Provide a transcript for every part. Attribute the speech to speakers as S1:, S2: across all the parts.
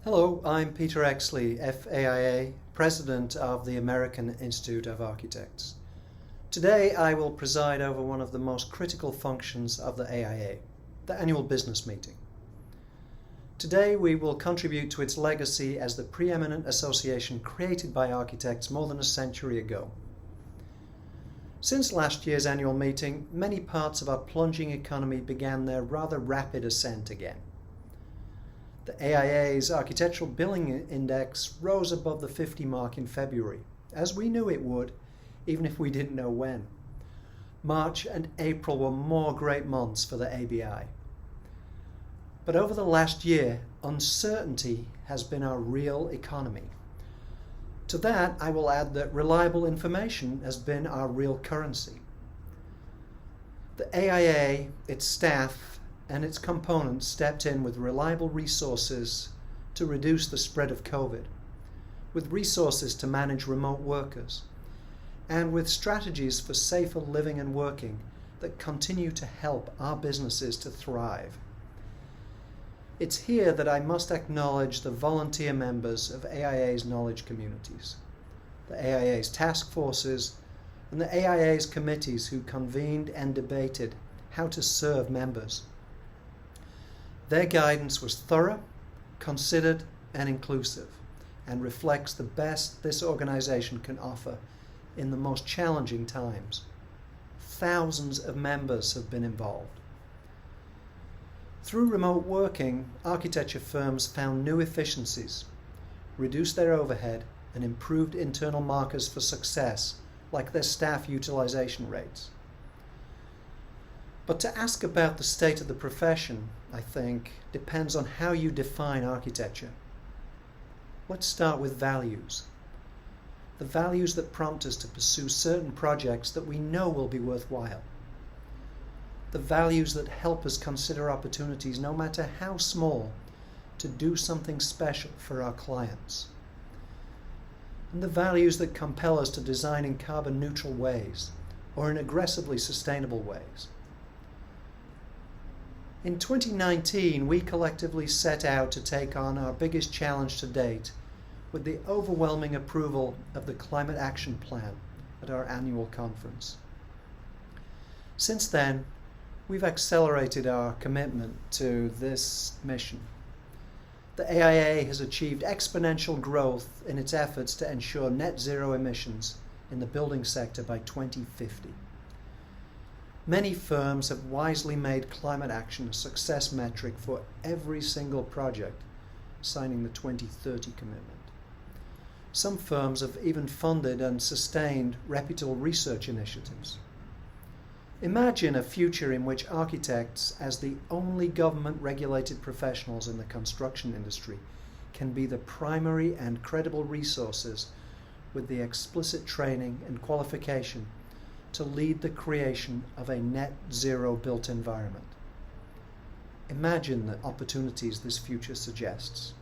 S1: Hello, I'm Peter Exley, FAIA President of the American Institute of Architects. Today I will preside over one of the most critical functions of the AIA, the annual business meeting. Today we will contribute to its legacy as the preeminent association created by architects more than a century ago. Since last year's annual meeting, many parts of our plunging economy began their rather rapid ascent again. The AIA's Architectural Billing Index rose above the 50 mark in February, as we knew it would, even if we didn't know when. March and April were more great months for the ABI. But over the last year, uncertainty has been our real economy. To that, I will add that reliable information has been our real currency. The AIA, its staff, and its components stepped in with reliable resources to reduce the spread of COVID, with resources to manage remote workers, and with strategies for safer living and working that continue to help our businesses to thrive. It's here that I must acknowledge the volunteer members of AIA's knowledge communities, the AIA's task forces, and the AIA's committees who convened and debated how to serve members. Their guidance was thorough, considered, and inclusive, and reflects the best this organization can offer in the most challenging times. Thousands of members have been involved. Through remote working, architecture firms found new efficiencies, reduced their overhead, and improved internal markers for success, like their staff utilization rates. But to ask about the state of the profession, I think, depends on how you define architecture. Let's start with values. The values that prompt us to pursue certain projects that we know will be worthwhile. The values that help us consider opportunities, no matter how small, to do something special for our clients. And the values that compel us to design in carbon neutral ways or in aggressively sustainable ways. In 2019, we collectively set out to take on our biggest challenge to date with the overwhelming approval of the Climate Action Plan at our annual conference. Since then, we've accelerated our commitment to this mission. The AIA has achieved exponential growth in its efforts to ensure net zero emissions in the building sector by 2050. Many firms have wisely made climate action a success metric for every single project, signing the 2030 commitment. Some firms have even funded and sustained reputable research initiatives. Imagine a future in which architects, as the only government-regulated professionals in the construction industry, can be the primary and credible resources with the explicit training and qualification to lead the creation of a net zero built environment. Imagine the opportunities this future suggests.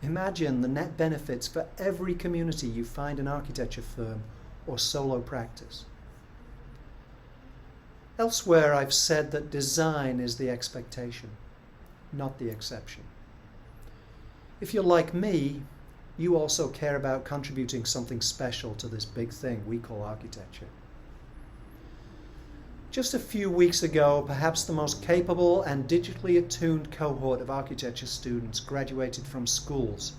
S1: Imagine the net benefits for every community you find an architecture firm or solo practice. Elsewhere, I've said that design is the expectation, not the exception. If you're like me, you also care about contributing something special to this big thing we call architecture. Just a few weeks ago, perhaps the most capable and digitally attuned cohort of architecture students graduated from schools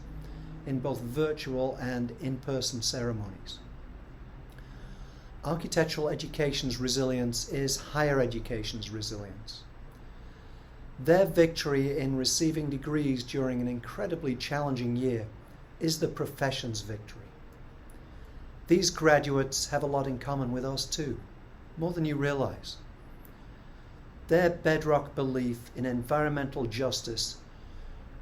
S1: in both virtual and in-person ceremonies. Architectural education's resilience is higher education's resilience. Their victory in receiving degrees during an incredibly challenging year is the profession's victory. These graduates have a lot in common with us too, more than you realize. Their bedrock belief in environmental justice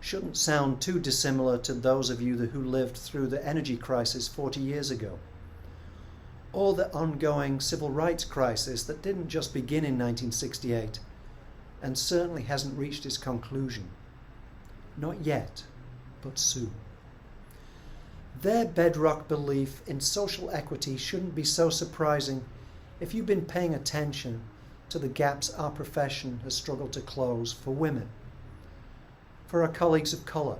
S1: shouldn't sound too dissimilar to those of you who lived through the energy crisis 40 years ago, or the ongoing civil rights crisis that didn't just begin in 1968 and certainly hasn't reached its conclusion. Not yet, but soon. Their bedrock belief in social equity shouldn't be so surprising if you've been paying attention to the gaps our profession has struggled to close for women, for our colleagues of colour,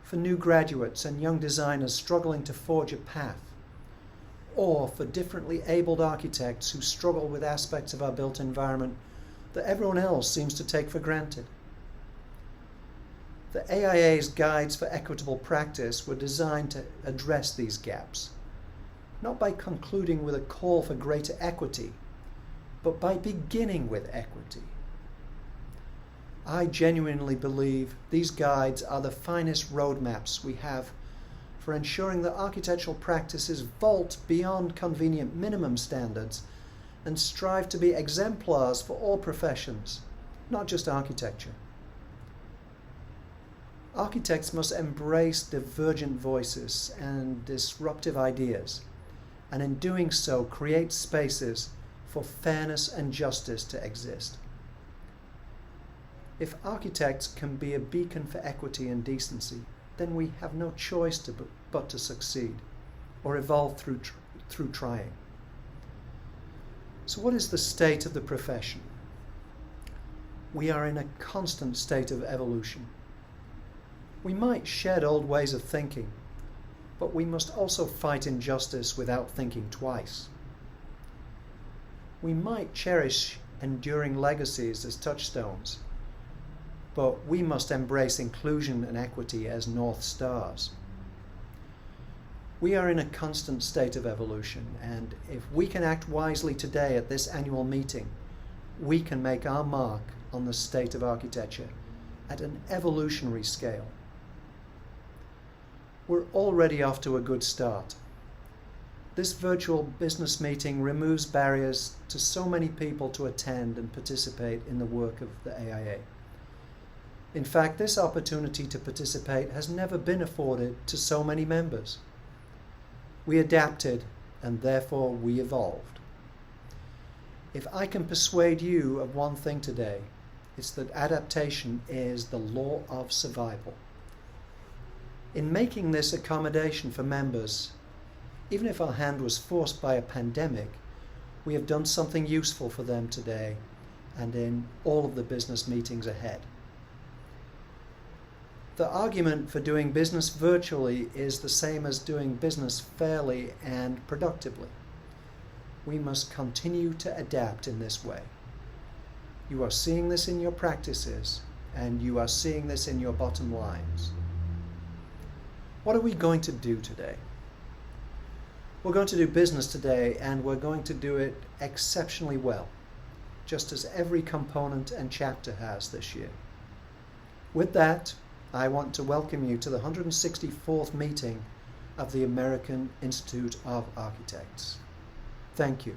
S1: for new graduates and young designers struggling to forge a path, or for differently abled architects who struggle with aspects of our built environment that everyone else seems to take for granted. The AIA's guides for equitable practice were designed to address these gaps, not by concluding with a call for greater equity, but by beginning with equity. I genuinely believe these guides are the finest roadmaps we have for ensuring that architectural practices vault beyond convenient minimum standards and strive to be exemplars for all professions, not just architecture. Architects must embrace divergent voices and disruptive ideas, and in doing so create spaces for fairness and justice to exist. If architects can be a beacon for equity and decency, then we have no choice but to succeed or evolve through trying. So what is the state of the profession? We are in a constant state of evolution. We might shed old ways of thinking, but we must also fight injustice without thinking twice. We might cherish enduring legacies as touchstones, but we must embrace inclusion and equity as North Stars. We are in a constant state of evolution, and if we can act wisely today at this annual meeting, we can make our mark on the state of architecture at an evolutionary scale. We're already off to a good start. This virtual business meeting removes barriers to so many people to attend and participate in the work of the AIA. In fact, this opportunity to participate has never been afforded to so many members. We adapted, and therefore we evolved. If I can persuade you of one thing today, it's that adaptation is the law of survival. In making this accommodation for members, even if our hand was forced by a pandemic, we have done something useful for them today and in all of the business meetings ahead. The argument for doing business virtually is the same as doing business fairly and productively. We must continue to adapt in this way. You are seeing this in your practices, and you are seeing this in your bottom lines. What are we going to do today? We're going to do business today, and we're going to do it exceptionally well, just as every component and chapter has this year. With that, I want to welcome you to the 164th meeting of the American Institute of Architects. Thank you.